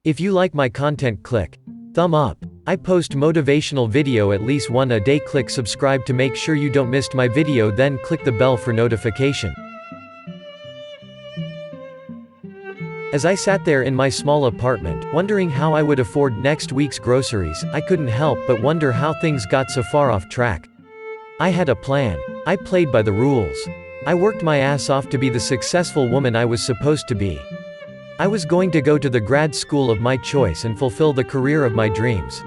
If you like my content, click thumb up. I post motivational video at least one a day. Click subscribe to make sure you don't miss my video, then click the bell for notification. As I sat there in my small apartment, wondering how I would afford next week's groceries, I couldn't help but wonder how things got so far off track. I had a plan. I played by the rules. I worked my ass off to be the successful woman I was supposed to be. I was going to go to the grad school of my choice and fulfill the career of my dreams.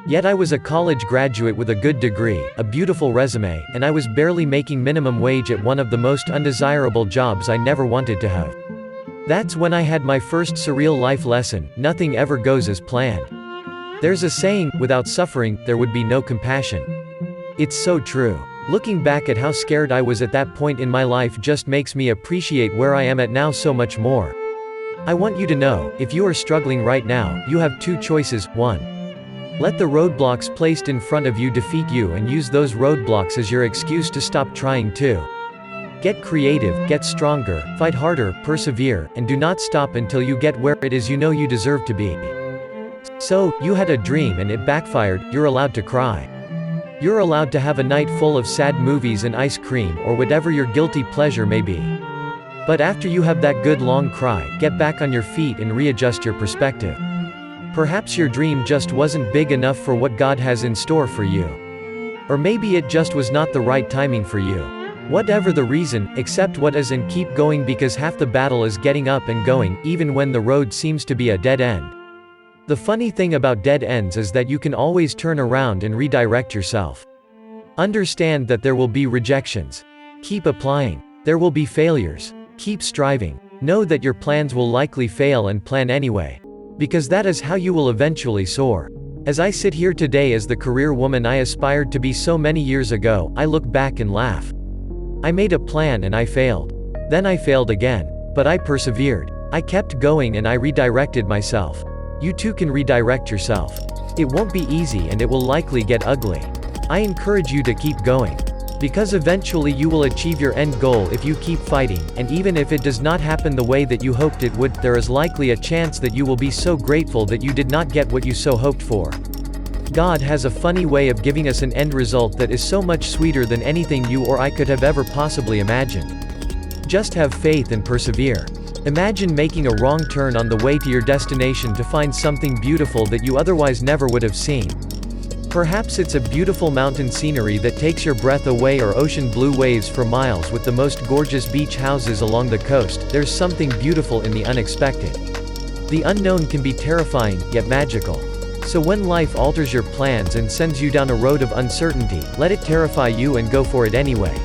Yet I was a college graduate with a good degree, a beautiful resume, and I was barely making minimum wage at one of the most undesirable jobs I never wanted to have. That's when I had my first surreal life lesson: nothing ever goes as planned. There's a saying, without suffering, there would be no compassion. It's so true. Looking back at how scared I was at that point in my life just makes me appreciate where I am at now so much more. I want you to know, if you are struggling right now, you have two choices. 1. Let the roadblocks placed in front of you defeat you and use those roadblocks as your excuse to stop trying. 2. Get creative, get stronger, fight harder, persevere, and do not stop until you get where it is you know you deserve to be. So, you had a dream and it backfired. You're allowed to cry. You're allowed to have a night full of sad movies and ice cream or whatever your guilty pleasure may be. But after you have that good long cry, get back on your feet and readjust your perspective. Perhaps your dream just wasn't big enough for what God has in store for you. Or maybe it just was not the right timing for you. Whatever the reason, accept what is and keep going, because half the battle is getting up and going, even when the road seems to be a dead end. The funny thing about dead ends is that you can always turn around and redirect yourself. Understand that there will be rejections. Keep applying. There will be failures. Keep striving. Know that your plans will likely fail and plan anyway. Because that is how you will eventually soar. As I sit here today as the career woman I aspired to be so many years ago, I look back and laugh. I made a plan and I failed. Then I failed again. But I persevered. I kept going and I redirected myself. You too can redirect yourself. It won't be easy and it will likely get ugly. I encourage you to keep going. Because eventually you will achieve your end goal if you keep fighting, and even if it does not happen the way that you hoped it would, there is likely a chance that you will be so grateful that you did not get what you so hoped for. God has a funny way of giving us an end result that is so much sweeter than anything you or I could have ever possibly imagined. Just have faith and persevere. Imagine making a wrong turn on the way to your destination to find something beautiful that you otherwise never would have seen. Perhaps it's a beautiful mountain scenery that takes your breath away, or ocean blue waves for miles with the most gorgeous beach houses along the coast. There's something beautiful in the unexpected. The unknown can be terrifying, yet magical. So when life alters your plans and sends you down a road of uncertainty, let it terrify you and go for it anyway.